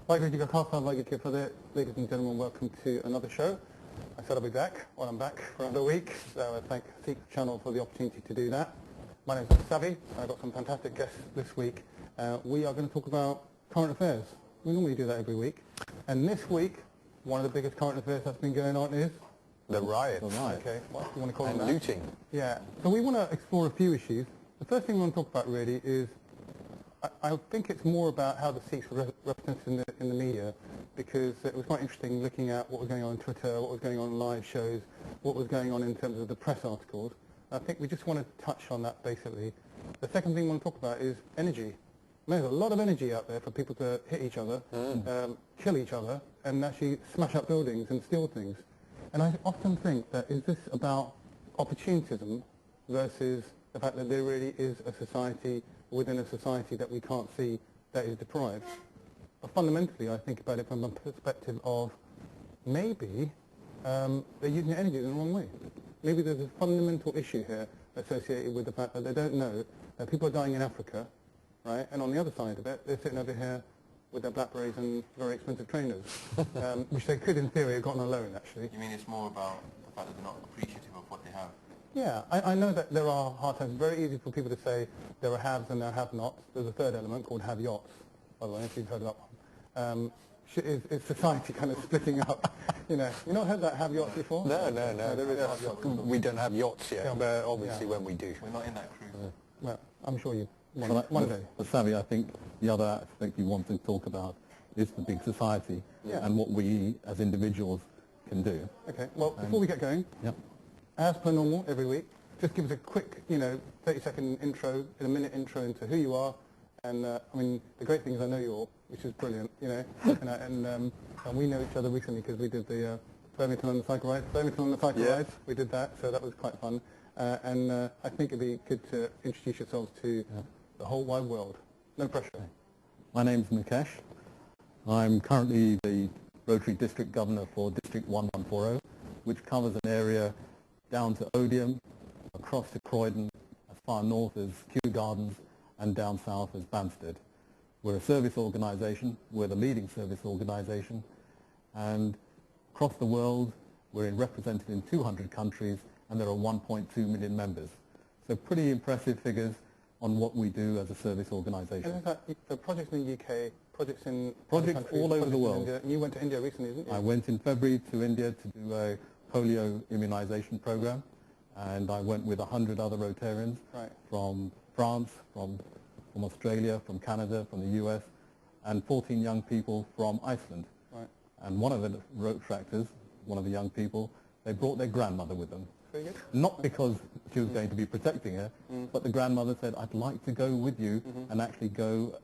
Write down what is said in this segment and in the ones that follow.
Ladies and gentlemen, welcome to another show. I said I'll be back. Well, I'm back for another week, so I thank Seek Channel for the opportunity to do that. My name is Dr Savi, and I've got some fantastic guests this week. We are going to talk about current affairs. We normally do that every week. And this week, one of the biggest current affairs that's been going on is... The riots. Okay, what do you want to call it? And that? Looting. Yeah, so we want to explore a few issues. The first thing we want to talk about really is, I think it's more about how the Sikhs were represented in the media, because it was quite interesting looking at what was going on Twitter, what was going on in live shows, what was going on in terms of the press articles. I think we just want to touch on that basically. The second thing we want to talk about is energy. There's a lot of energy out there for people to hit each other, kill each other, and actually smash up buildings and steal things. And I often think that is this about opportunism versus the fact that there really is a society within a society that we can't see that is deprived. But fundamentally, I think about it from a perspective of maybe they're using energy in the wrong way. Maybe there's a fundamental issue here associated with the fact that they don't know that people are dying in Africa, right? And on the other side of it, they're sitting over here with their Blackberries and very expensive trainers, which they could, in theory, have gotten a loan, actually. You mean it's more about the fact that they're not appreciative of what they have? Yeah, I know that there are hard times. It's very easy for people to say there are haves and there are have-nots. There's a third element called have-yots, by the way, if you've heard of that one. Is society kind of splitting up? You not heard that have-yots before? No. There is have-yots. We don't have yachts yet, but obviously when we do. We're not in that crew. Well, I'm sure you one day. But Savi, I think the other aspect you want to talk about is the big society and what we as individuals can do. Okay, well, before we get going, as per normal, every week, just give us a quick, 30-second intro, a minute intro into who you are. And, I mean, the great thing is I know you all, which is brilliant, and we know each other recently because we did the Birmingham on the cycle rides. We did that, so that was quite fun. And I think it'd be good to introduce yourselves to the whole wide world. No pressure. My name's Mukesh. I'm currently the Rotary District Governor for District 1140, which covers an area down to Odium, across to Croydon, as far north as Kew Gardens, and down south as Banstead. We're a service organisation. We're the leading service organisation. And across the world, we're represented in 200 countries, and there are 1.2 million members. So pretty impressive figures on what we do as a service organisation. And in fact, the projects in the UK, projects in projects all over the world. And you went to India recently, didn't you? I went in February to India to do a polio immunisation programme, and I went with 100 other Rotarians from France, from Australia, from Canada, from the US, and 14 young people from Iceland. Right. And one of the Rotractors, one of the young people, they brought their grandmother with them. Very good. Not because she was going to be protecting her, but the grandmother said, I'd like to go with you and actually go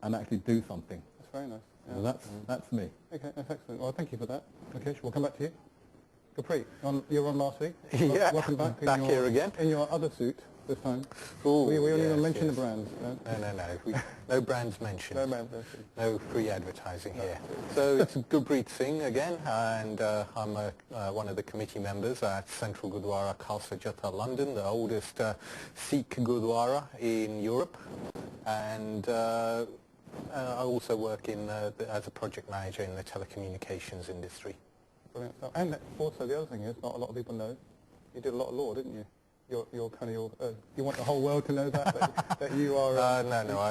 and actually do something. That's very nice. Yeah. So that's me. Okay, that's excellent. Well, thank you for that. Okay, we'll come back to you. Capri, you were on last week. Yeah, welcome back. Back here again. In your other suit this time. Ooh, we only don't mention the brands. No. No brands mentioned. No brands mentioned. No free advertising here. So it's Gurpreet Singh again, and I'm one of the committee members at Central Gurdwara Khalsa Jatha, London, the oldest Sikh Gurdwara in Europe. And I also work as a project manager in the telecommunications industry. Brilliant stuff. And also the other thing is, not a lot of people know, you did a lot of law, didn't you? You want the whole world to know that you are... No,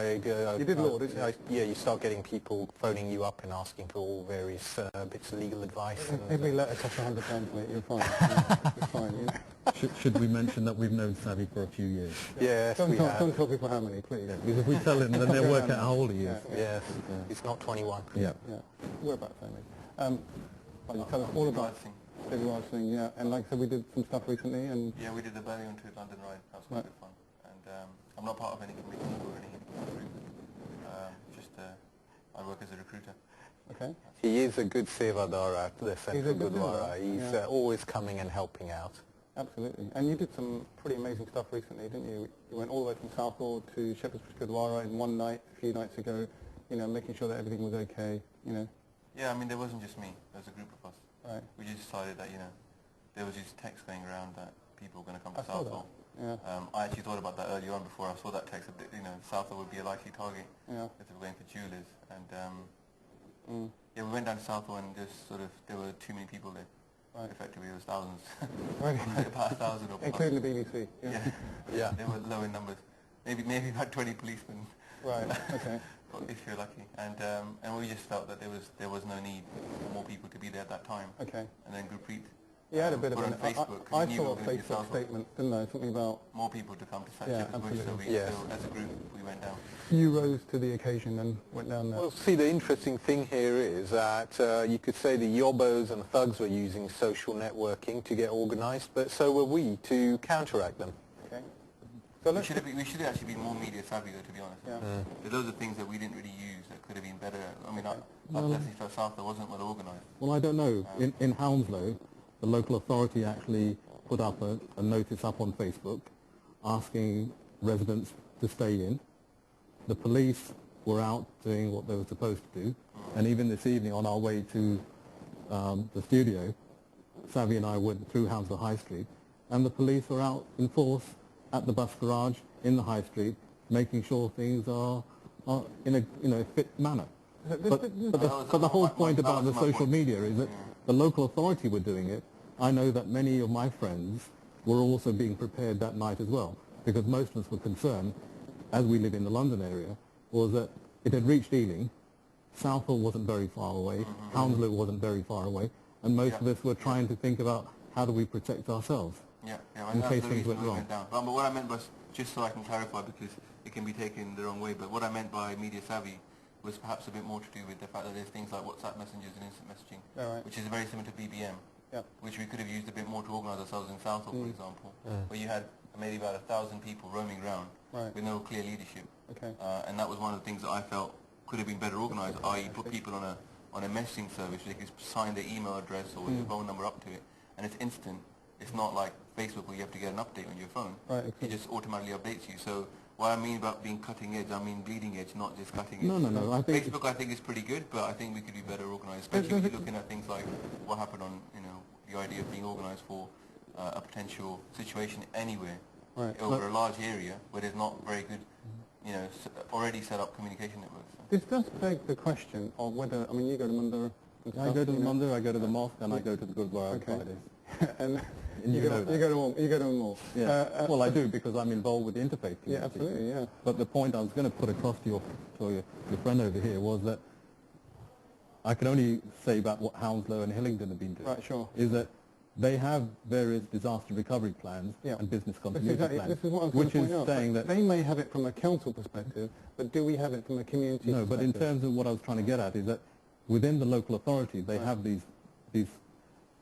you did law, didn't you? Yeah, you start getting people phoning you up and asking for all various bits of legal advice. Every letter costs £100, mate, you're fine. You're fine, Should we mention that we've known Savi for a few years? Yes, don't tell people how many, please. Yeah, because if we tell him, then they'll work out how old he is. Yes, he's not 21. Yeah. We're about the same age. You tell us all about SaviSeeks thing, and like I said, we did some stuff recently, and we did the Birmingham to London ride. That was quite good fun. And I'm not part of any committee or any group. I work as a recruiter. Okay. He is a good sevadar at the Central Gurdwara. He's always coming and helping out. Absolutely. And you did some pretty amazing stuff recently, didn't you? You went all the way from Southall to Shepherd's Bush Gurdwara in one night, a few nights ago, making sure that everything was okay, Yeah, I mean, there wasn't just me. There was a group of us. Right. We just decided that, there was these texts going around that people were going to come to Southall. Yeah. I actually thought about that earlier on before I saw that text. Southall would be a likely target if they were going for jewellers. And Yeah, we went down to Southall and just sort of, there were too many people there. Right. Effectively, there was thousands. Right. About 1,000 or Including the BBC. Yeah. Yeah. They were low in numbers. Maybe about 20 policemen. Right. Okay. If you're lucky. And we just felt that there was no need for more people to be there at that time. Okay. And then Gurpreet You had a bit of put an... on Facebook. I we knew saw we a were gonna be Facebook Southall. statement, didn't I? Something about... More people to come to South Yeah, Shepherd's Bush, so absolutely. so as a group we went down. You rose to the occasion and went down there. Well, see, the interesting thing here is that you could say the yobbos and thugs were using social networking to get organised, but so were we to counteract them. Okay. So We should have actually been more media savvy, though, to be honest. Yeah. There's loads of things that we didn't really use that could have been better. I mean, our message to South wasn't well organised. Well, I don't know. In Hounslow, the local authority actually put up a notice up on Facebook asking residents to stay in. The police were out doing what they were supposed to do, and even this evening on our way to the studio, Savi and I went through Hounslow High Street, and the police were out in force at the bus garage in the High Street, making sure things are in a fit manner. But the whole point about the social media is that the local authority were doing it. I know that many of my friends were also being prepared that night as well, because most of us were concerned, as we live in the London area, was that it had reached Ealing, Southall wasn't very far away, Hounslow wasn't very far away, and most of us were trying to think about how do we protect ourselves in case things went wrong. But what I meant was, just so I can clarify, because it can be taken the wrong way, but what I meant by media savvy was perhaps a bit more to do with the fact that there's things like WhatsApp messages and instant messaging, which is very similar to BBM, which we could have used a bit more to organise ourselves in Southall, for example, where you had maybe about 1,000 people roaming around with no clear leadership. Okay. And that was one of the things that I felt could have been better organised, i.e. put people on a messaging service where they could sign their email address or their phone number up to it, and it's instant. It's not like Facebook where you have to get an update on your phone. Right, exactly. It just automatically updates you. So what I mean about being cutting edge, I mean bleeding edge, not just cutting edge. No. I think Facebook I think is pretty good, but I think we could be better organised, especially if you're looking at things like what happened on, the idea of being organised for a potential situation anywhere over a large area where there's not very good, already set up communication networks. This does beg the question of whether, I mean, you go to Mandir. I go to the Mandir, I go to the mosque, and I go to the Gurdwara on Fridays. And you go to them all. Yeah. Well, I do because I'm involved with the interfaith community. Yeah, absolutely, yeah. But the point I was going to put across to your friend over here was that I can only say about what Hounslow and Hillingdon have been doing. Right, sure. Is that they have various disaster recovery plans and business continuity plans, this is what I was which going is to point saying out. that They may have it from a council perspective, but do we have it from a community perspective? No, but in terms of what I was trying to get at is that within the local authority they have these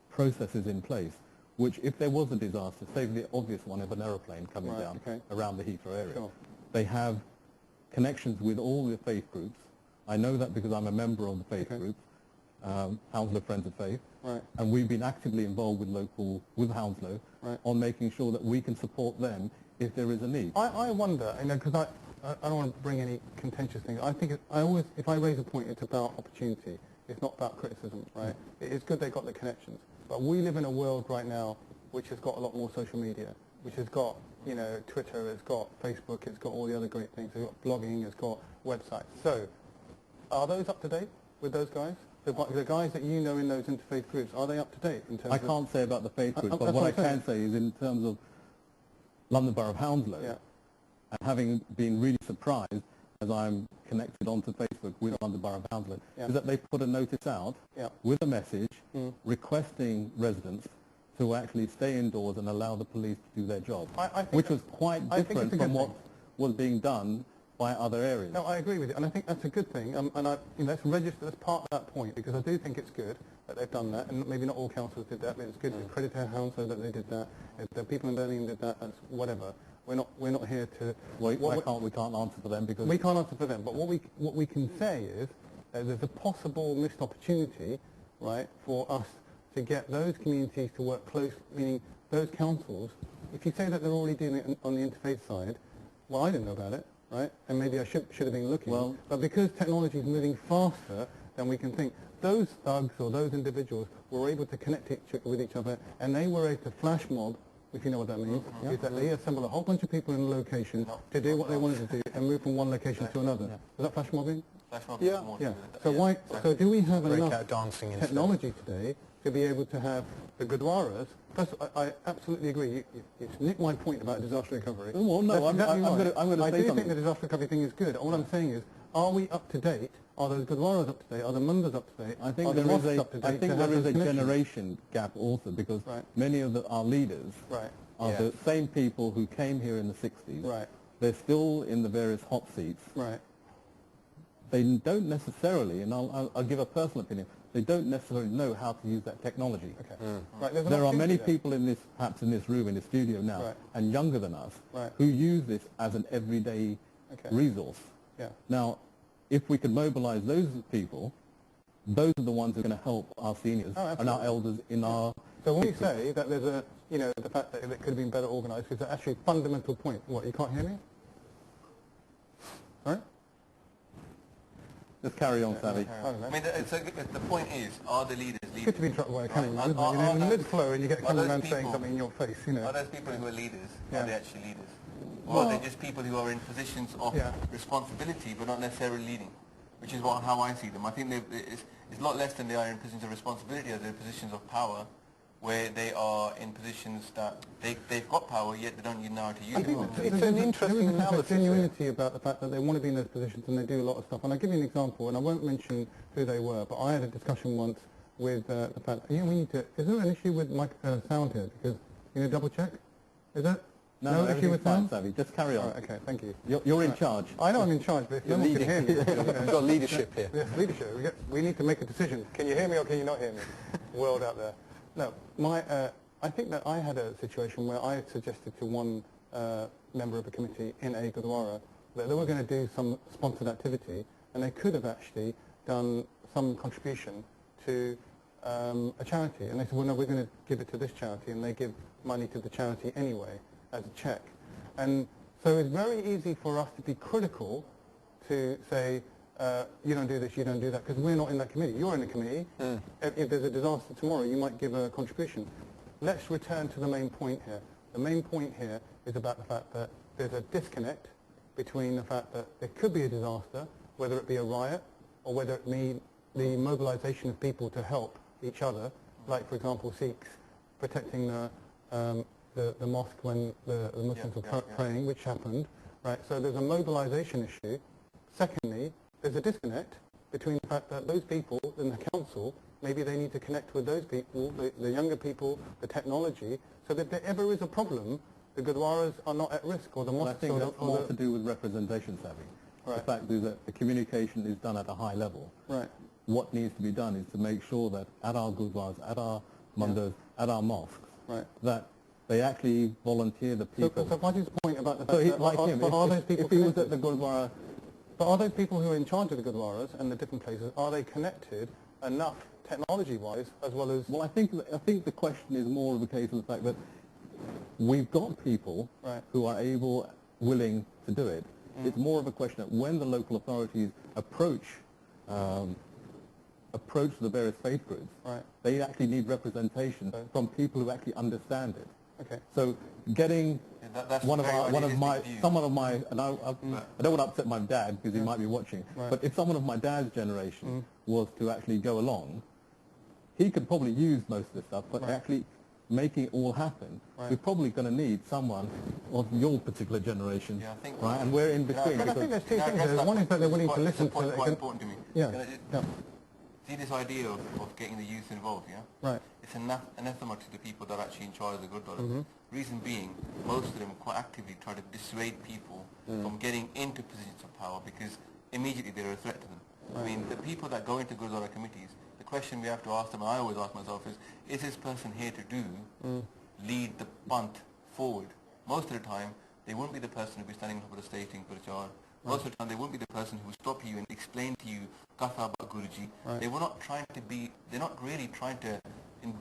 processes in place which, if there was a disaster, say the obvious one of an aeroplane coming down around the Heathrow area, they have connections with all the faith groups. I know that because I'm a member of the faith group, Hounslow Friends of Faith, and we've been actively involved with Hounslow on making sure that we can support them if there is a need. I wonder, because I don't want to bring any contentious things. I think if I raise a point, it's about opportunity. It's not about criticism, right? It's good they got the connections, but we live in a world right now which has got a lot more social media, which has got, Twitter, it's got Facebook, it's got all the other great things. It's got blogging, it's got websites. So, are those up to date with those guys? The guys that you know in those interfaith groups, are they up to date in terms I can't say about the faith groups, but what I can say is in terms of London Borough of Hounslow, and having been really surprised as I'm connected onto Facebook with London Borough of Hounslow, is that they put a notice out with a message requesting residents to actually stay indoors and allow the police to do their job, which was quite different from what was being done by other areas. No, I agree with you, and I think that's a good thing, and let's register as part of that point, because I do think it's good that they've done that, and maybe not all councils did that, but it's good to credit to Hounslow that they did that. If the people in Birmingham did that, that's whatever. We're not here to... We can't answer for them because... We can't answer for them, but what we can say is there's a possible missed opportunity, right, for us to get those communities to work close, meaning those councils. If you say that they're already doing it on the interfaith side, well, I didn't know about it, right, and maybe I should have been looking, but because technology is moving faster than we can think, those thugs or those individuals were able to connect with each other, and they were able to flash mob, if you know what that means, is that they assemble a whole bunch of people in a location to do what they wanted to do and move from one location to another. Was that flash mobbing? Flash mob Yeah, is more yeah. to do with that. So why? So do we have enough Breakout dancing instead. technology today to be able to have the Gurdwaras? First, I absolutely agree. It's nicked my point about disaster recovery. Well, no, That's exactly right. I'm going to I say do something. think the disaster recovery thing is good. All I'm saying is, are we up to date? Are those Gurdwaras up to date? Are the Mandirs up to date? I think are the there is mosques a, up to date I think to have there is those a connections? generation gap also, because Right. many of our leaders Right. are Yeah. the same people who came here in the 60s. Right. They're still in the various hot seats. Right. They don't necessarily, and I'll give a personal opinion, they don't necessarily know how to use that technology. Okay. Right. There's an There are many opportunity there. people in this, perhaps in this room, in the studio now, Right. and younger than us, Right. who use this as an everyday Okay. resource. Yeah. Now, if we could mobilize those people, those are the ones who are going to help our seniors Oh, and our absolutely. elders in our... So when we say that there's a, you know, the fact that it could have been better organised is actually a fundamental point. What, you can't hear me? Sorry? Just carry on, Savi. I don't know. I mean, the point is, are the leaders It's good leaders? to be interrupted by a cameraman, Right. isn't it? You're in the mid-flow and you get a are those cameraman saying people- something in your face, you know. Are those people who are leaders? Yeah. Are they actually leaders? Or Well- are they just people who are in positions of Yeah. responsibility but not necessarily leading? Which is how I see them. I think it's a lot less than they are in positions of responsibility, as they're in positions of power, where they are in positions that they've got power, yet they don't even know how to use I it. think It's an interesting there is analysis a there. genuinity about the fact that they want to be in those positions and they do a lot of stuff. And I'll give you an example, and I won't mention who they were, but I had a discussion once with the fact, we need to, is there an issue with sound here? Because, you know, double check? Is there? No, issue with fine, sound? Savi. Just carry on. All right, okay, thank you. You're in charge. I know I'm in charge, but if no one can hear me, We've got leadership here. yes, leadership. We need to make a decision. Can you hear me or can you not hear me? World out there. No, I think that I had a situation where I had suggested to one member of a committee in a Gurdwara that they were going to do some sponsored activity, and they could have actually done some contribution to a charity. And they said, well, no, we're going to give it to this charity, and they give money to the charity anyway as a check. And so it's very easy for us to be critical to say, you don't do this, you don't do that, because we're not in that committee. You're in the committee. If there's a disaster tomorrow, you might give a contribution. Let's return to the main point here. The main point here is about the fact that there's a disconnect between the fact that there could be a disaster, whether it be a riot, or whether it mean the mobilization of people to help each other, like, for example, Sikhs protecting the mosque when the Muslims were praying, which happened, right? So there's a mobilization issue. Secondly, there's a disconnect between the fact that those people in the council, maybe they need to connect with those people, the younger people, the technology, so that if there ever is a problem, the Gurdwaras are not at risk, or the Well, I mosques think or that's more to do with representation, Savi. Right. The fact is that the communication is done at a high level. Right. What needs to be done is to make sure that at our gurdwaras, at our mandirs, at our mosques, Right. that they actually volunteer the people. So what is the point about the fact So he, that, like are, him, but are those people if he was connected? at the gurdwara, But are those people who are in charge of the Gurdwaras and the different places, are they connected enough technology-wise as well as... well, I think the question is more of a case of the fact that we've got people Right. who are able, willing to do it. It's more of a question that when the local authorities approach the various faith groups, Right. they actually need representation Okay. from people who actually understand it. Okay. So getting that's one of very idealistic view. someone of my, and I don't want to upset my dad because he might be watching, Right. but if someone of my dad's generation was to actually go along, he could probably use most of this stuff, but Right. actually making it all happen, Right. we're probably going to need someone of your particular generation, Yeah, I think- right? And we're in between. But I think because- there's two Can I things address there. that One is point? that they're willing It's to quite- listen it's a point to... quite important to me. Yeah. Can I just- Yeah. See this idea of getting the youth involved, yeah? Right. It's anathema to the people that are actually in charge of the Gurdwaras. Reason being, most of them quite actively try to dissuade people from getting into positions of power because immediately they're a threat to them. I mean, the people that go into Gurdwara committees, the question we have to ask them, and I always ask myself, is this person here to do lead the bunt forward? Most of the time, they won't be the person who'll be standing on top of the stage doing Gurjar. Most of the time, they won't be the person who will stop you and explain to you Katha about Guruji. They were not trying to be, they're not really trying to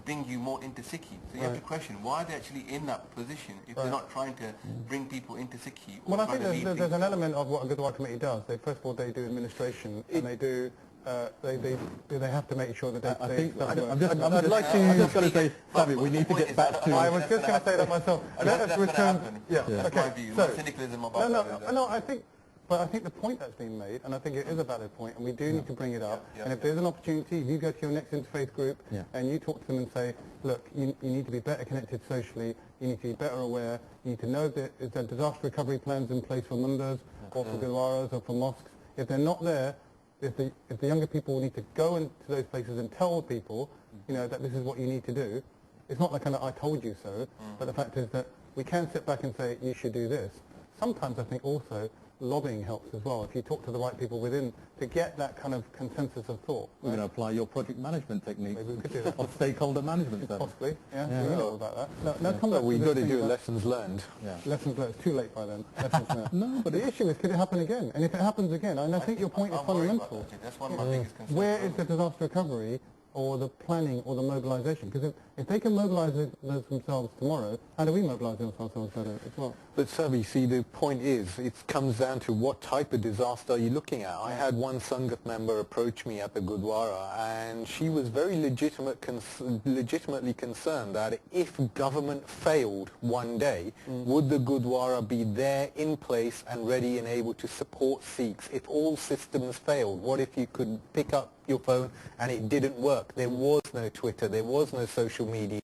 bring you more into Sikhi. So you have to question, why are they actually in that position if they're not trying to bring people into Sikhi? Well, I think there's an element of what a Gurdwara committee does. First of all, they do administration, and they do... they have to make sure that I think stuff works. I'm just going to say, Savi, we need to get back to... I was just going to say that myself. Let us That's going to return... happen. Yeah. That's Okay. my view. So, Not cynicalism about no, I think But I think the point that's been made, and I think it is a valid point, and we do need to bring it up, and if there's an opportunity, you go to your next interfaith group and you talk to them and say, look, you need to be better connected socially, you need to be better aware, you need to know that is there disaster recovery plans in place for mandirs or for gurdwaras or for mosques. If they're not there, if the younger people need to go into those places and tell people, you know, that this is what you need to do. It's not the kind of I told you so, but the fact is that we can sit back and say you should do this. Sometimes I think also lobbying helps as well. If you talk to the right people within to get that kind of consensus of thought. We're going to apply your project management technique. Maybe we could do that. Of stakeholder management. Possibly, we know all about that. No, come But back we've to got this to thing do about lessons learned. lessons learned. It's too late by then. Lessons learned. No, but the issue is, could it happen again? And if it happens again, and I think your point is fundamental. That's one of my biggest concerns. Where is the disaster recovery or the planning or the mobilisation? Because if they can mobilise themselves tomorrow, how do we mobilise ourselves better as well? But Savi, see, the point is, it comes down to what type of disaster are you looking at. I had one Sangat member approach me at the Gurdwara, and she was very legitimately concerned that if government failed one day, would the Gurdwara be there in place and ready and able to support Sikhs? If all systems failed, what if you could pick up your phone and it didn't work? There was no Twitter, there was no social media,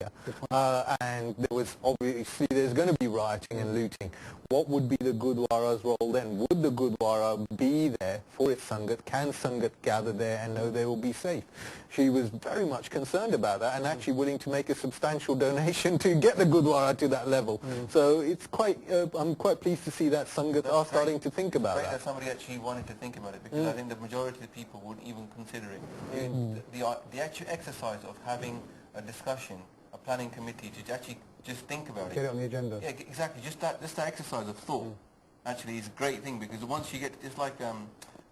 and there was obviously there's going to be rioting and looting. What would be the Gurdwara's role then? Would the Gurdwara be there for its Sangat? Can Sangat gather there and know they will be safe? She was very much concerned about that and actually willing to make a substantial donation to get the Gurdwara to that level. So it's quite, I'm quite pleased to see that Sangat are starting to think about that. Somebody actually wanted to think about it, because I think the majority of the people wouldn't even consider it. The actual exercise of having a discussion, a planning committee to actually just think about it. Get it on the agenda. Yeah, exactly. Just that exercise of thought actually is a great thing, because once you get, it's like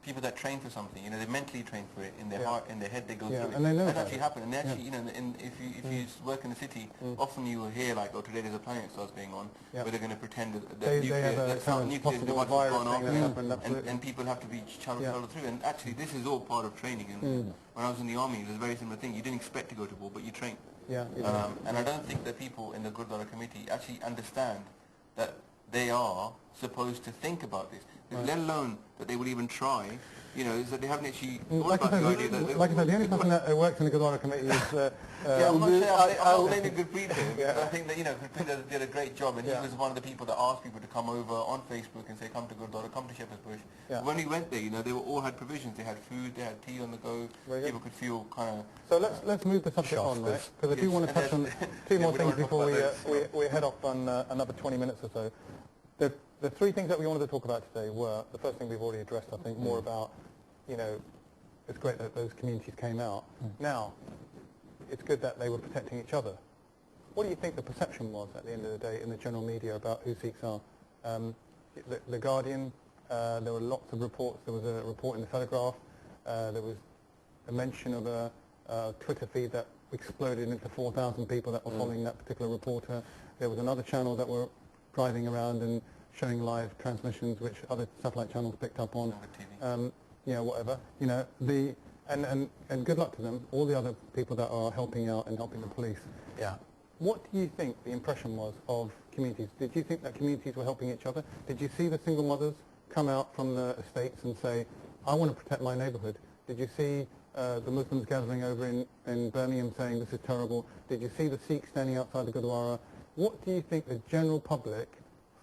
people that train for something, you know, they mentally train for it in their heart, in their head, they go through it. And they know that actually happen. And they actually, you know, if you work in the city, often you will hear like, oh, today there's a planning exercise going on, where they're going to pretend that nuclear device has gone off, and people have to be followed through. And actually, this is all part of training. And when I was in the army, it was a very similar thing. You didn't expect to go to war, but you train. And I don't think that people in the Gurdwara committee actually understand that they are supposed to think about this, let alone that they would even try. You know, is that they haven't actually thought about the idea that... Like I said, the only person that works in the Gurdwara committee is... I'm not saying I'll blame Gurpreet here, but I think that, you know, Gurpreet did a great job, and he was one of the people that asked people to come over on Facebook and say, come to Gurdwara, come to Shepherd's Bush. When we went there, you know, they all had provisions. They had food, they had tea on the go, people could feel kind of... So let's move the subject on, right? Because I do want to touch on two more things before we head off on another 20 minutes or so. The three things that we wanted to talk about today were, the first thing we've already addressed, I think, more about, you know, it's great that those communities came out. Now, it's good that they were protecting each other. What do you think the perception was at the end of the day in the general media about who Sikhs are? The Guardian, there were lots of reports. There was a report in the Telegraph. There was a mention of a Twitter feed that exploded into 4,000 people that were following that particular reporter. There was another channel that were driving around and showing live transmissions, which other satellite channels picked up on. Yeah, whatever. You know, and good luck to them, all the other people that are helping out and helping the police. Yeah. What do you think the impression was of communities? Did you think that communities were helping each other? Did you see the single mothers come out from the estates and say, I want to protect my neighbourhood? Did you see the Muslims gathering over in Birmingham saying this is terrible? Did you see the Sikhs standing outside the Gurdwara? What do you think the general public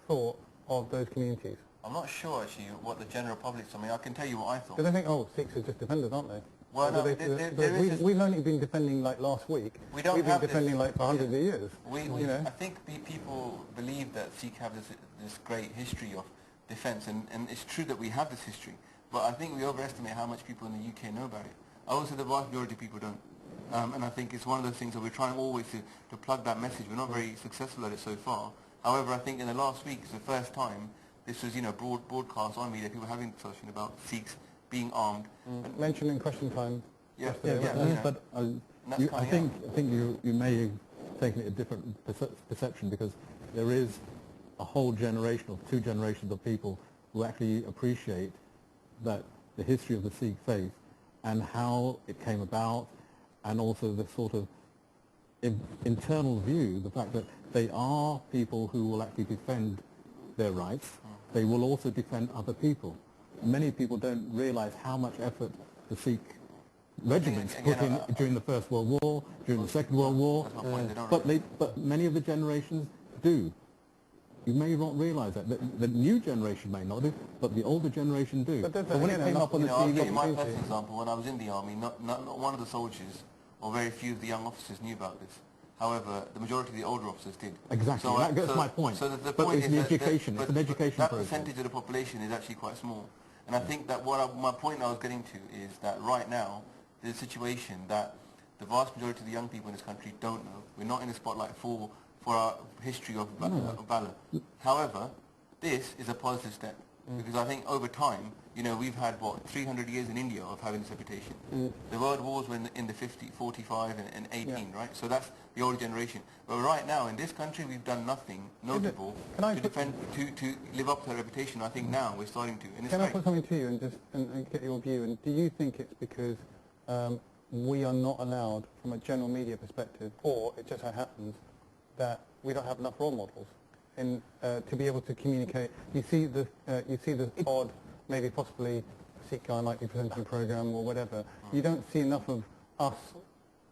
thought of those communities? I'm not sure actually what the general public. I mean, I can tell you what I thought. Do they think, oh, Sikhs are just defenders, aren't they? Well, no, we've only been defending like last week. We've been defending like for hundreds of years. You know? I think people believe that Sikhs have this great history of defence, and it's true that we have this history. But I think we overestimate how much people in the UK know about it. I also the vast majority of people don't. And I think it's one of those things that we're trying always to plug that message. We're not very successful at it so far. However, I think in the last week, it's the first time this was, you know, broadcast on media, people having a discussion about Sikhs being armed. Mentioned in question time. But I think you may have taken it a different perception, because there is a whole generation or two generations of people who actually appreciate that the history of the Sikh faith and how it came about, and also the sort of internal view, the fact that they are people who will actually defend their rights. They will also defend other people. many people don't realise how much effort the Sikh regiments put in during the First World War, during the Second World War, but many of the generations do. You may not realise that. The new generation may not do, but the older generation do. But when it came up on the TV... I'll give you my personal example. When I was in the army, not one of the soldiers, or very few of the young officers knew about this. However, the majority of the older officers did. Exactly, that's my point. So the but point it's is the education, it's an education that process. percentage of the population is actually quite small. And I think that my point I was getting to is that right now, there's a situation that the vast majority of the young people in this country don't know. We're not in the spotlight for our history of valor. However, this is a positive step because I think over time, we've had 300 years in India of having this reputation. The world wars were in the 50, 45 and 18, right? So that's the older generation. But right now in this country, we've done nothing notable to live up to that reputation. I think now we're starting to. And can I put something to you and get your view? And do you think it's because we are not allowed, from a general media perspective, or it just so happens that we don't have enough role models to be able to communicate? You see the odd, maybe possibly Sikh guy might be presenting a program or whatever. You don't see enough of us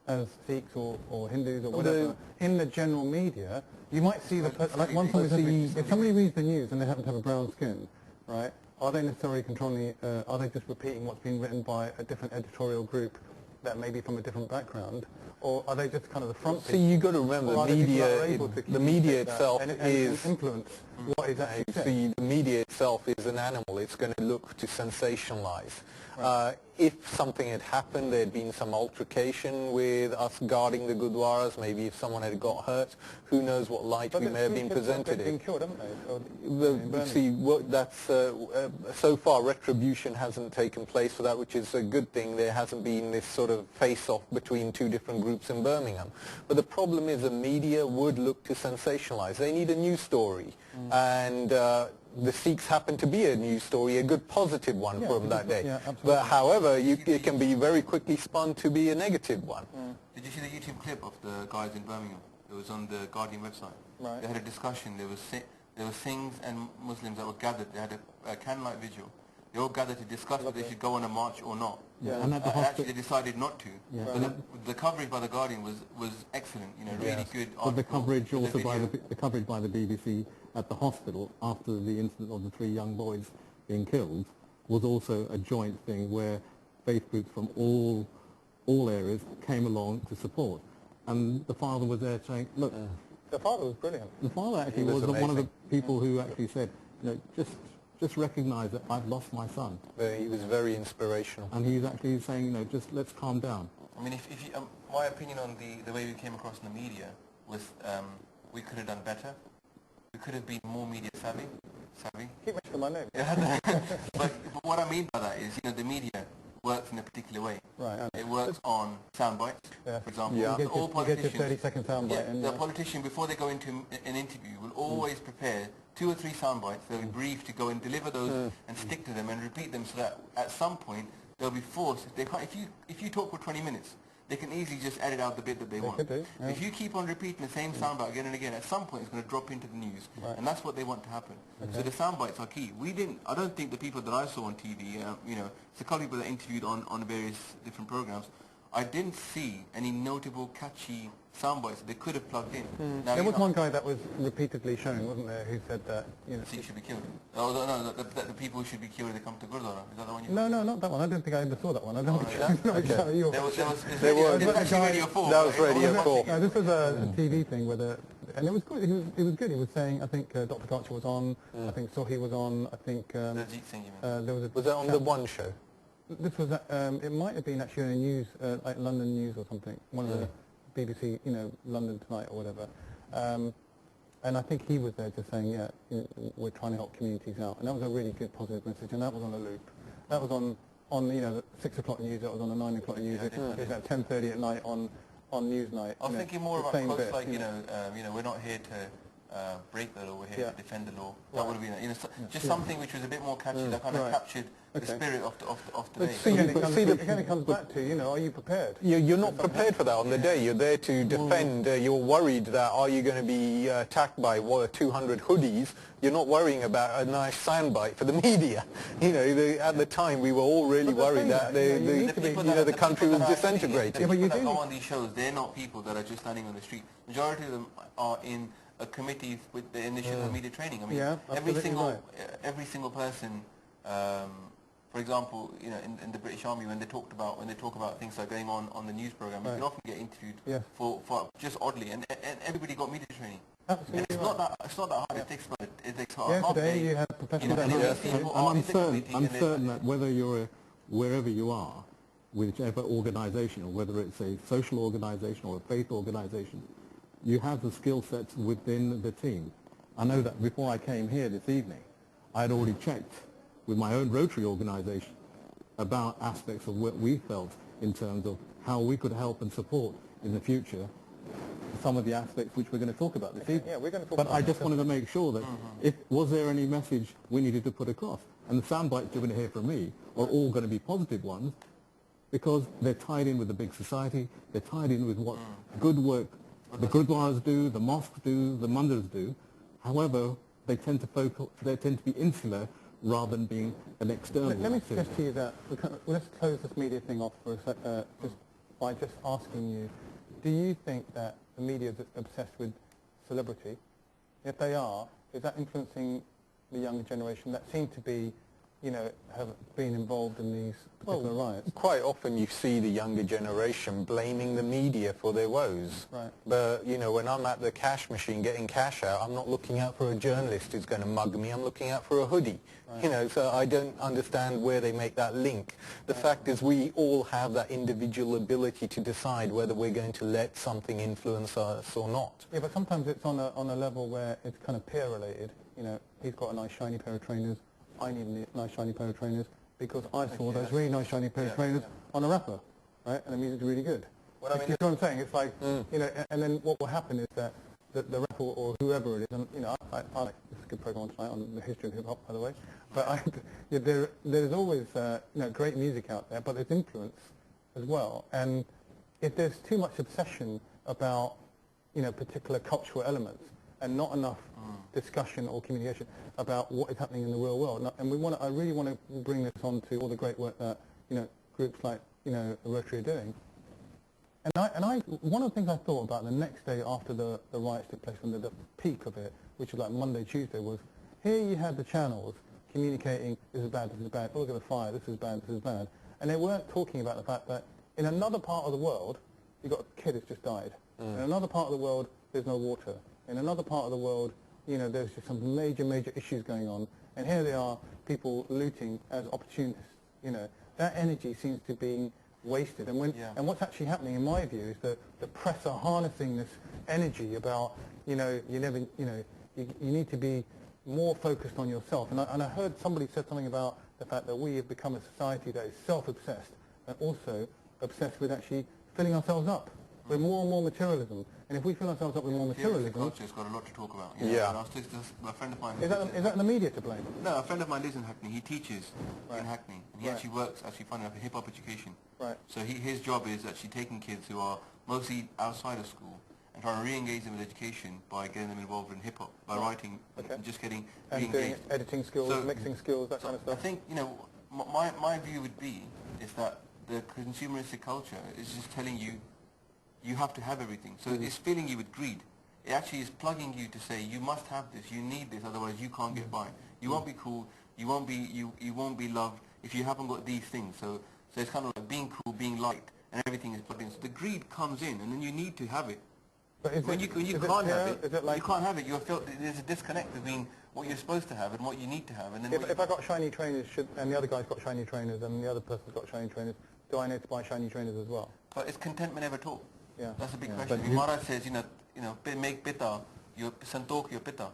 as Sikhs or Hindus or whatever in the general media. You might see like one time if somebody reads the news and they happen to have a brown skin, right? Are they necessarily controlling? Are they just repeating what's been written by a different editorial group that may be from a different background, or are they just kind of the front? See, you've got to remember the media itself is influence what is actually said. The media itself is an animal. It's going to look to sensationalize. If something had happened, there had been some altercation with us guarding the Gurdwaras, maybe if someone had got hurt, who knows what light we may have been presented in. Been killed, haven't they? See, so far retribution hasn't taken place for that, which is a good thing. There hasn't been this sort of face-off between two different groups in Birmingham. But the problem is the media would look to sensationalize. They need a news story. And the Sikhs happen to be a news story, a good positive one from that day. But however, it can be very quickly spun to be a negative one. Did you see the YouTube clip of the guys in Birmingham? It was on the Guardian website. Right. They had a discussion. There were Singhs and Muslims that were gathered. They had a candlelight vigil. They all gathered to discuss whether they should go on a march or not. And actually they decided not to. But the coverage by the Guardian was excellent. Really good. But the coverage also the coverage by the BBC at the hospital after the incident of the 3 young boys being killed was also a joint thing where faith groups from all areas came along to support. And the father was there saying, look... The father was brilliant. The father actually was one of the people who actually said, just recognise that I've lost my son. He was very inspirational. And he's actually saying, just let's calm down. I mean, my opinion on the way we came across in the media was we could have done better. We could have been more media savvy. Keep mentioning my name. But what I mean by that is, the media works in a particular way. Right. It works on sound bites, for example. All politicians, you get your 30-second sound bite. The politician, before they go into an interview, will always prepare 2 or 3 sound bites. They'll be briefed to go and deliver those and stick to them and repeat them, so that at some point they'll be forced. If you talk for 20 minutes, they can easily just edit out the bit that they want. If you keep on repeating the same soundbite again and again, at some point it's going to drop into the news, and that's what they want to happen. So the soundbites are key. I don't think the people that I saw on TV, it's a couple of people that interviewed on various different programs, I didn't see any notable, catchy soundbites that they could have plugged in. Now, there was one guy that was repeatedly shown, wasn't there, who said that Sikhs should be killed. Oh, no, that the people should be killed if they come to Gurdwara. Is that the one you... No, not that one. I don't think I ever saw that one. I don't There was Radio 4. That was Radio 4. No, this was a TV thing and it was good. He was good. He was saying, I think Dr Savi was on, I think Sohi was on, I think... the Jeet Singh, you mean? Was that on the One show? This was, it might have been actually in a news, like London News or something, one of the BBC, London Tonight or whatever. And I think he was there just saying, we're trying to help communities out. And that was a really good positive message, and that was on a loop. That was on the 6 o'clock news, that was on the 9 o'clock news, it was at 10:30 at night on Newsnight. I was thinking more about quotes like, we're not here break the law, we're here to defend the law. That would have been, just something which was a bit more catchy, that kind of captured the spirit of the day. Again, it comes back to, are you prepared? You're not prepared for that on the day. You're there to defend. You're worried that are you going to be attacked by 200 hoodies. You're not worrying about a nice soundbite for the media. At the time we were all really worried that the country was disintegrating. The people that go on these shows, they're not people that are just standing on the street. Majority of them are in a committee with the initial media training. I mean, every single person. For example, in the British Army, when they talk about things that are going on the news program, you can often get interviewed for just oddly, and everybody got media training. Absolutely. It's not that hard. It takes a half today day. You have professional I'm certain that whether you're wherever you are, whichever organisation, or whether it's a social organisation or a faith organisation, you have the skill sets within the team. I know that before I came here this evening, I had already checked with my own Rotary organisation about aspects of what we felt in terms of how we could help and support in the future some of the aspects which we're going to talk about this evening. Yeah, we're going to talk but about I just wanted to make sure that was there any message we needed to put across? And the sound bites you're going to hear from me are all going to be positive ones because they're tied in with the big society, they're tied in with what good work the Gurdwaras do, the mosques do, the mandirs do. However, they tend to be insular rather than being an external. Let me suggest to you that let's close this media thing off for a sec, just by just asking you, do you think that the media is obsessed with celebrity? If they are, is that influencing the younger generation that seem to be, have been involved in these particular riots? Quite often you see the younger generation blaming the media for their woes. Right. But, when I'm at the cash machine getting cash out, I'm not looking out for a journalist who's going to mug me. I'm looking out for a hoodie. Right. So I don't understand where they make that link. The fact is we all have that individual ability to decide whether we're going to let something influence us or not. Yeah, but sometimes it's on a level where it's kind of peer related. He's got a nice shiny pair of trainers. I need a nice shiny pair of trainers because I saw those really nice shiny pair of trainers on a rapper, right? And the music's really good. Well, you know what I'm saying? It's like, and then what will happen is that the rapper or whoever it is, and I like this is a good program tonight on the history of hip hop, by the way. But there's always great music out there, but there's influence as well. And if there's too much obsession about particular cultural elements, and not enough discussion or communication about what is happening in the real world. And I really want to bring this on to all the great work that groups like Rotary are doing. And one of the things I thought about the next day after the riots took place, when the peak of it, which was like Monday, Tuesday, was here you had the channels communicating this is bad, oh, look at the fire, this is bad, and they weren't talking about the fact that in another part of the world you've got a kid who's just died. In another part of the world there's no water. In another part of the world, there's just some major issues going on, and here they are, people looting as opportunists. That energy seems to be wasted, and what's actually happening, in my view, is that the press are harnessing this energy about, you need to be more focused on yourself. And I heard somebody said something about the fact that we have become a society that is self-obsessed and also obsessed with actually filling ourselves up with more and more materialism. And if we fill ourselves up with more materialism... Culture's got a lot to talk about. A friend of mine... Is that the media to blame? No, a friend of mine lives in Hackney. He teaches in Hackney. And he actually works, funny enough, in hip-hop education. Right. So his job is actually taking kids who are mostly outside of school and trying to re-engage them with education by getting them involved in hip-hop, by writing and just getting re-engaged. Doing editing skills, mixing skills, that kind of stuff. I think, my view would be is that the consumeristic culture is just telling you you have to have everything. So it's filling you with greed. It actually is plugging you to say you must have this, you need this, otherwise you can't get by. You won't be cool, you won't be loved if you haven't got these things. So it's kind of like being cool, being liked, and everything is plugged in. So the greed comes in, and then you need to have it. But when you can't have it, you can't have it. There's a disconnect between what you're supposed to have and what you need to have. And then if I got shiny trainers, and the other guy's got shiny trainers, and the other person's got shiny trainers, do I need to buy shiny trainers as well? But is contentment ever taught? Yeah. That's a big question. Maharaj says, make pitta, santok your pitta,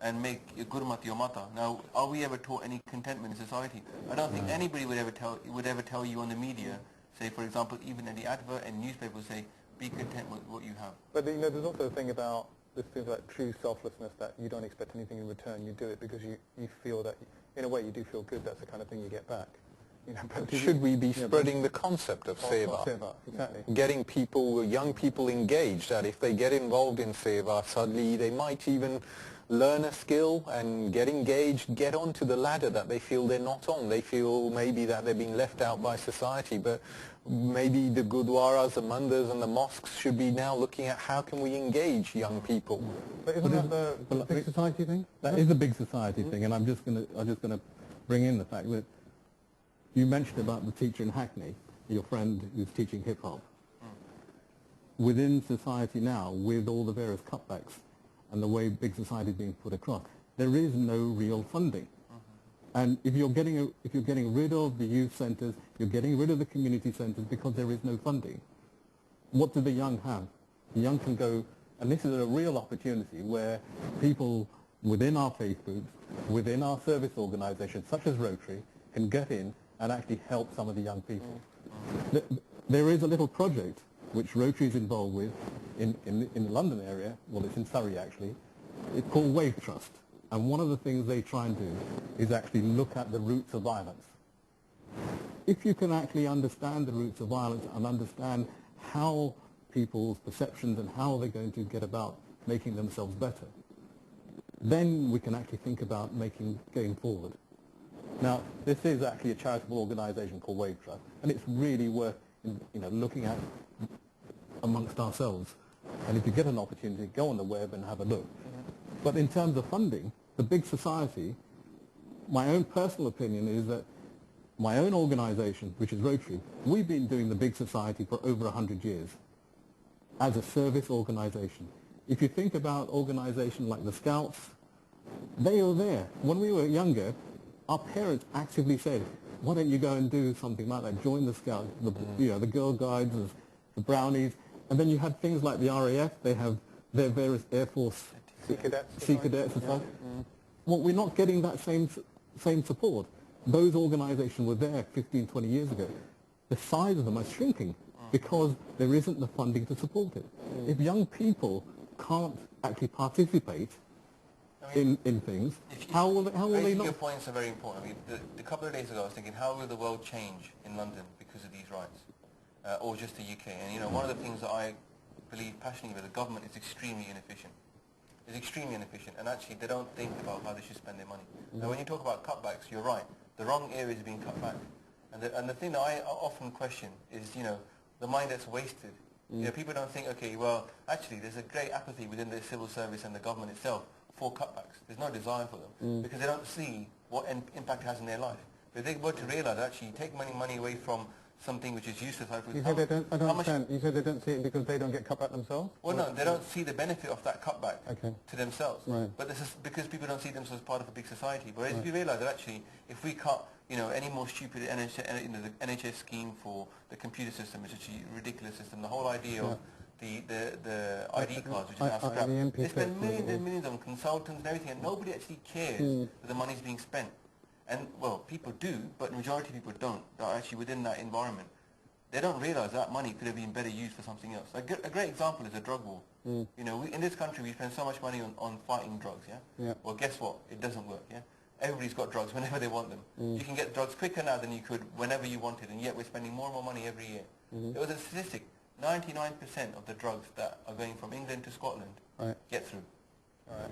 and make your gurmat your mata. Now, are we ever taught any contentment in society? I don't think anybody would ever tell you on the media, say, for example, even in the advert and newspaper, say, be content with what you have. But there's also a thing about this thing like true selflessness, that you don't expect anything in return. You do it because you feel that, in a way, you do feel good. That's the kind of thing you get back. You know, but should we be spreading the concept of Seva? Seva, exactly. Getting people, young people engaged, that if they get involved in Seva, suddenly they might even learn a skill and get engaged, get onto the ladder that they feel they're not on. They feel maybe that they're being left out by society, but maybe the gurdwaras, the mandirs and the mosques should be now looking at how can we engage young people. But isn't that the big society thing? That is a big society thing, and I'm just going to bring in the fact that you mentioned about the teacher in Hackney, your friend who's teaching hip-hop. Within society now, with all the various cutbacks and the way big society is being put across, there is no real funding. And if you're getting rid of the youth centres, you're getting rid of the community centres because there is no funding. What do the young have? The young can go, and this is a real opportunity where people within our faith groups, within our service organisations such as Rotary, can get in and actually help some of the young people. There is a little project which Rotary is involved with in the London area, well, it's in Surrey actually. It's called Wave Trust. And one of the things they try and do is actually look at the roots of violence. If you can actually understand the roots of violence and understand how people's perceptions and how they're going to get about making themselves better, then we can actually think about going forward. Now, this is actually a charitable organisation called Wave Trust, and it's really worth looking at amongst ourselves. And if you get an opportunity, go on the web and have a look. But in terms of funding, the big society, my own personal opinion is that my own organisation, which is Rotary, we've been doing the big society for over 100 years as a service organisation. If you think about organisations like the Scouts, they were there. When we were younger, our parents actively said, why don't you go and do something like that, join the Scouts, the Girl Guides, the Brownies, and then you had things like the RAF, they have their various Air Force Sea Cadets and stuff. Well, we're not getting that same support. Those organisations were there 15, 20 years ago. The size of them are shrinking because there isn't the funding to support it. If young people can't actually participate in things, how will they not? Your points are very important. I mean, a couple of days ago I was thinking, how will the world change in London because of these riots? Or just the UK? And one of the things that I believe passionately with, the government is extremely inefficient. It's extremely inefficient, and actually they don't think about how they should spend their money. Now when you talk about cutbacks, you're right. The wrong areas are being cut back. And the thing that I often question is, the money that's wasted. People don't think, okay, well, actually there's a great apathy within the civil service and the government itself for cutbacks. There's no desire for them because they don't see what impact it has in their life. But if they were to realise, actually, you take money away from something which is useless. You said they don't, I don't understand. You said they don't see it because they don't get cut back themselves? Well, no, they don't see the benefit of that cutback to themselves. Right. But this is because people don't see themselves as part of a big society. Whereas if you realise that actually, if we cut, any more stupid the NHS scheme for the computer system, which is a ridiculous system, the whole idea of the ID cards, which is now scrapped. They spend millions and millions on consultants and everything, and nobody actually cares that the money's being spent. And, well, people do, but the majority of people don't, that are actually within that environment. They don't realise that money could have been better used for something else. A great example is a drug war. In this country we spend so much money on fighting drugs, Well, guess what? It doesn't work, Everybody's got drugs whenever they want them. You can get drugs quicker now than you could whenever you wanted, and yet we're spending more and more money every year. There was a statistic, 99% of the drugs that are going from England to Scotland get through.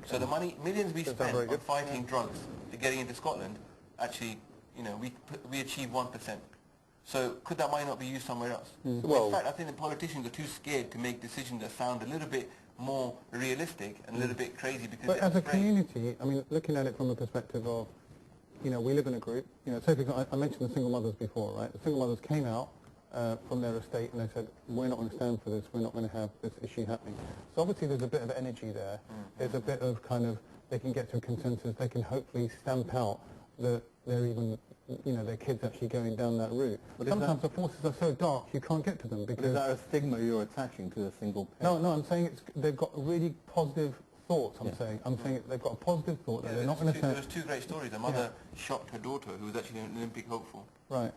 So the money, millions we spend on fighting drugs to getting into Scotland, actually, we achieve 1%. So could that money not be used somewhere else? Well, in fact, I think the politicians are too scared to make decisions that sound a little bit more realistic and a little bit crazy because but as a community, I mean, looking at it from the perspective of, we live in a group, so for example, I mentioned the single mothers before, right? The single mothers came out from their estate and they said, we're not going to stand for this, we're not going to have this issue happening. So obviously there's a bit of energy there, there's a bit of they can get to a consensus, they can hopefully stamp out that they're even, their kids actually going down that route. But sometimes the forces are so dark you can't get to them because... Is that a stigma you're attaching to a single parent? No, I'm saying they've got really positive thoughts, I'm saying they've got a positive thought that they're not going to say... There was two great stories. A mother shot her daughter, who was actually an Olympic hopeful. Right.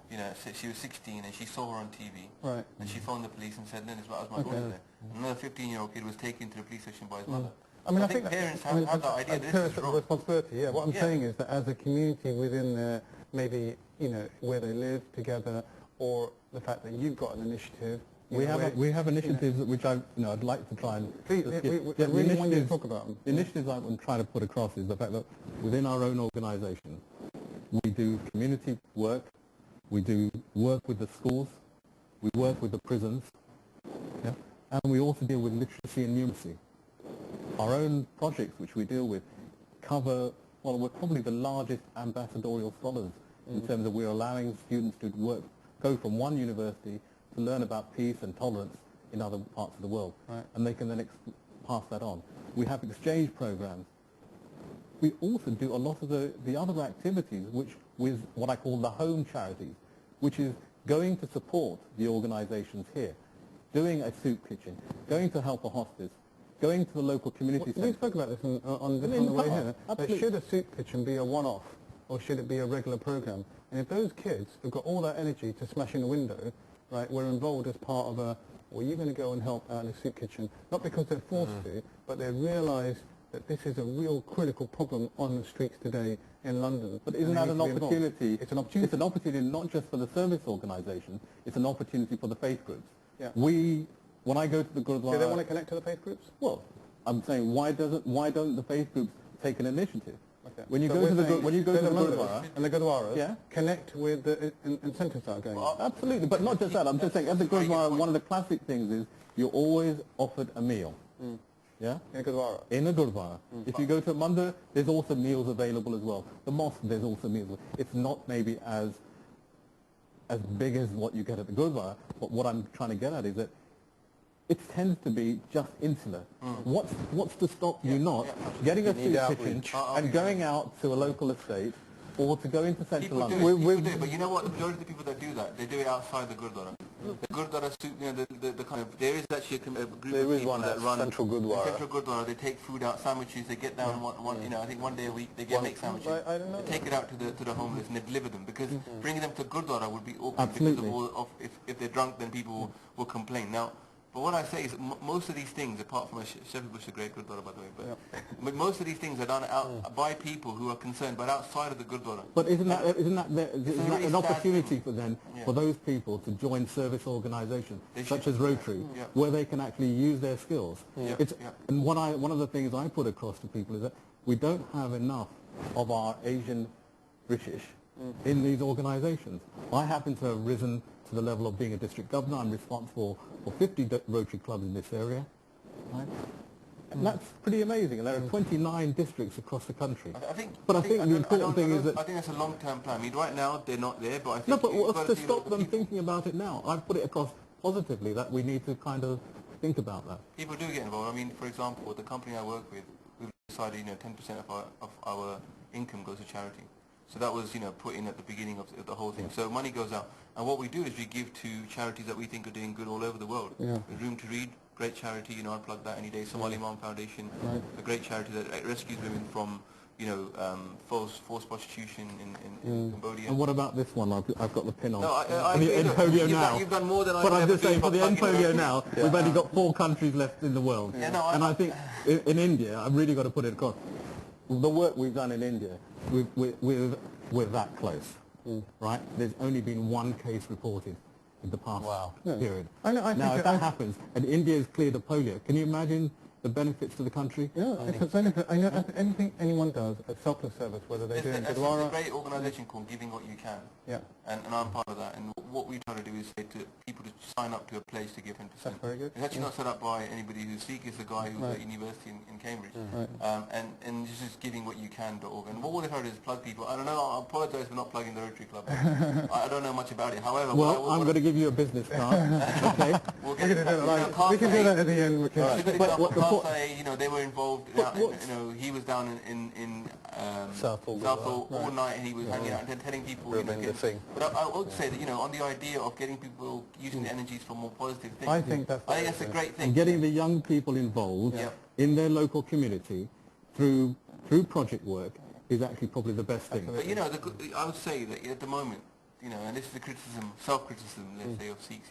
She was 16 and she saw her on TV. Right. And she phoned the police and said, no, that was my daughter there. Another 15-year-old kid was taken to the police station by his mother. I mean, I think parents have that idea. This is wrong. Responsibility. Yeah. What I'm saying is that as a community within their, maybe where they live together, or the fact that you've got an initiative. We have initiatives which I'd like to try and... We really want you to talk about them. The initiatives I'm trying to put across is the fact that within our own organisation, we do community work, we do work with the schools, we work with the prisons, and we also deal with literacy and numeracy. Our own projects which we deal with cover, well, we're probably the largest ambassadorial scholars in terms of we're allowing students to go from one university to learn about peace and tolerance in other parts of the world. Right. And they can then pass that on. We have exchange programs. We also do a lot of the other activities with what I call the home charities, which is going to support the organisations here, doing a soup kitchen, going to help a hospice, going to the local community centre. We spoke about this on the way here. But should a soup kitchen be a one-off, or should it be a regular programme? And if those kids have got all that energy to smash in a window, right, we're involved as part of well, you're going to go and help out in a soup kitchen, not because they're forced to, but they realise that this is a real critical problem on the streets today in London. But isn't that an opportunity? It's an opportunity. It's an opportunity not just for the service organisation, it's an opportunity for the faith groups. Yeah. When I go to the Gurdwara... Do they want to connect to the faith groups? Well, I'm saying why don't the faith groups take an initiative? Okay. When you go to the Gurdwara and the Gurdwaras, connect with the incentives that are going on. Absolutely, but not just that. I'm just saying at the Gurdwara, one of the classic things is you're always offered a meal. Yeah? In a Gurdwara? In a Gurdwara. If you go to a mandir, there's also meals available as well. The mosque, there's also meals. It's not maybe as big as what you get at the Gurdwara, but what I'm trying to get at is that it tends to be just insular. What's to stop you not getting a soup kitchen and going out to a local estate or to go into central London? People do, but you know what? The majority of the people that do that, they do it outside the Gurdwara. The Gurdwara soup, the kind of, there is actually a group of people that run Central Gurdwara. Central Gurdwara. They take food out, sandwiches. They get down I think one day a week they make sandwiches. I don't know. They take it out to the homeless and they deliver them, because bringing them to Gurdwara would be awkward. Absolutely. Because of if they're drunk, then people will complain. Now, but what I say is most of these things, apart from Shepherd Bush, a great Gurdwara by the way, but most of these things are done by people who are concerned, but outside of the Gurdwara. But isn't that an opportunity for them, for those people to join service organisations such as Rotary, where they can actually use their skills? And one of the things I put across to people is that we don't have enough of our Asian British in these organisations. I happen to have risen to the level of being a district governor. I'm responsible for 50 Rotary clubs in this area. Right? And that's pretty amazing. And there are 29 districts across the country. I think the important thing is that... I think that's a long-term plan. I mean, right now, they're not there, but I think... No, but what's to stop them thinking about it now? I've put it across positively that we need to kind of think about that. People do get involved. I mean, for example, the company I work with, we've decided, 10% of our income goes to charity. So that was, put in at the beginning of the whole thing. So money goes out. And what we do is we give to charities that we think are doing good all over the world. Room to Read, great charity, I plug that any day. Somali Imam Foundation, a great charity that rescues women from, forced prostitution in Cambodia. And what about this one? I've got the pin on. No, the end polio now. You've done more than I But I'm ever just saying, for the end polio now, we've only got 4 countries left in the world. Yeah, no, and I think in India, I've really got to put it across. The work we've done in India, we're that close, right? There's only been 1 case reported in the past period. Now, if that happens, and India's cleared of polio, can you imagine the benefits to the country? Yeah, it's a benefit. I know anything anyone does, a selfless service, whether they do it in Gurdwara... There's a great organisation called Giving What You Can. Yeah. And I'm part of that. And what we try to do is say to people to sign up to a place to give 10%. That's very good. It's actually not set up by anybody who's Sikh. It's a guy who's at university in Cambridge. And this is givingwhatyoucan.org. And what we're trying to do is plug people. I don't know, I apologise for not plugging the Rotary Club. I don't know much about it. However... Well, I'm going to give you a business card, okay? We can do that at the end. They were involved. He was down in Southall all night, and he was hanging out and telling people. But I would say that on the idea of getting people using the energies for more positive things. I think that's a great thing. And getting the young people involved in their local community through project work is actually probably the best thing. But I would say that at the moment, you know, and this is the criticism, self-criticism, let's say, of Sikhs,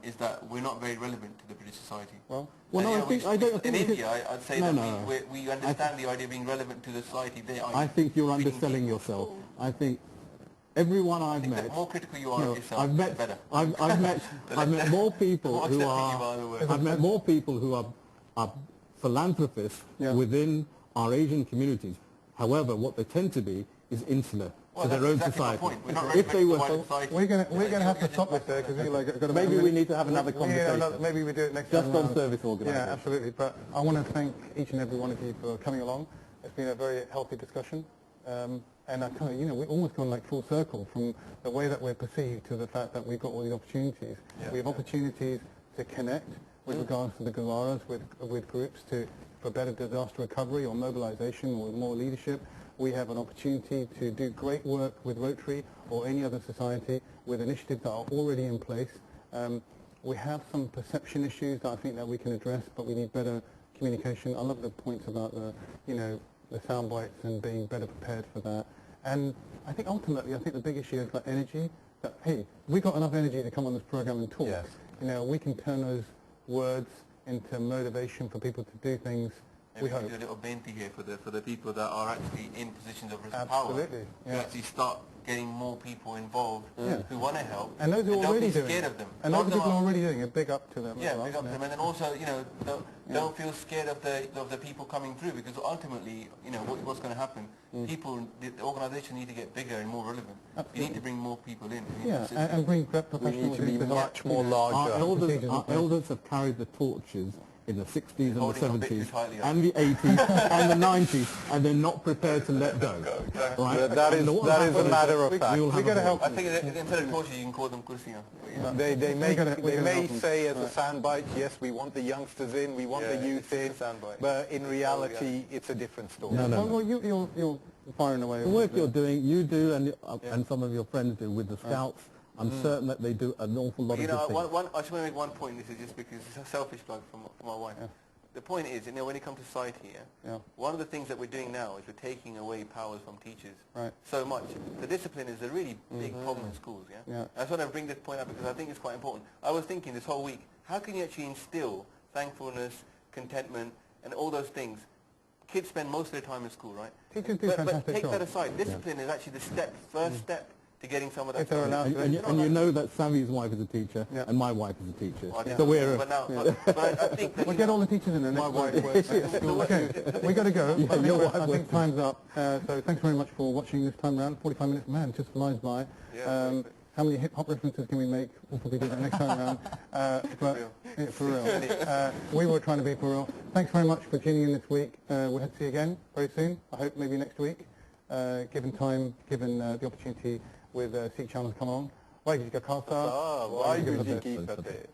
is that we're not very relevant to the British society. Well, no, I don't think in India, I'd say that we understand the idea of being relevant to the society. I think you're underselling yourself. I think everyone I've met. The more critical you are of yourself, I've met, better. I've met more people who are. I've met more people who are philanthropists within our Asian communities. However, what they tend to be is insular to their own society. If they were, we're going to have to stop this there because maybe we need to have another conversation. Yeah, maybe we do it next time. Just on service organisation. Yeah, absolutely. But I want to thank each and every one of you for coming along. It's been a very healthy discussion. And I kind of, you know, we've almost gone like full circle from the way that we're perceived to the fact that we've got all these opportunities. We have opportunities to connect with regards to the Gurdwaras with groups for better disaster recovery or mobilization or more leadership. We have an opportunity to do great work with Rotary or any other society with initiatives that are already in place. We have some perception issues that I think that we can address, but we need better communication. I love the points about the sound bites and being better prepared for that. And I think ultimately, the big issue is like energy. That, hey, we got enough energy to come on this program and talk. Yes. You know, we can turn those words into motivation for people to do things. We hope. Do a little benti here for the people that are actually in positions of power. Absolutely. To actually start getting more people involved who want to help. And those who are already doing scared of them. And those people are already doing it. Big up to them. Yeah, big up to them. And then also, you know, don't feel scared of the people coming through, because ultimately, you know, what's going to happen? People, the organisation need to get bigger and more relevant. Absolutely. You need to bring more people in. And bring professionals. We need to be much more larger. Our elders have carried the torches in the 60s and the 70s and the 80s and the 90s, and they're not prepared to let go. Right? That is a matter of fact. We got to help. I think instead of torches, you can call them kursiyan. They may say as a soundbite, yes, we want the youngsters in, we want the youth in, but in reality, it's a different story. Well, you're firing away. The work you're doing, you do, and some of your friends do with the Scouts. I'm certain that they do an awful lot of good things. I just want to make one point. This is just because it's a selfish plug from my wife. The point is, you know, when it comes to society, one of the things that we're doing now is we're taking away powers from teachers so much. The discipline is a really big problem in schools, I just want to bring this point up because I think it's quite important. I was thinking this whole week, how can you actually instill thankfulness, contentment, and all those things? Kids spend most of their time in school, right? Teachers do but take that aside. Discipline is actually the first step to getting some of that. And you know that Savi's wife is a teacher, and my wife is a teacher. Well, so we're. But I think that we'll get all the teachers in there. My wife works at school. Okay, we got to go. I think time's up. So thanks very much for watching this time round. 45 minutes, man, it just flies by. How many hip hop references can we make? We'll probably do that next time around. But for real, we were trying to be for real. Thanks very much for tuning in this week. We'll have to see you again very soon. I hope maybe next week, given time, given the opportunity with Sikh channels come on. Why did you go Khalsa? Why did you keep it there?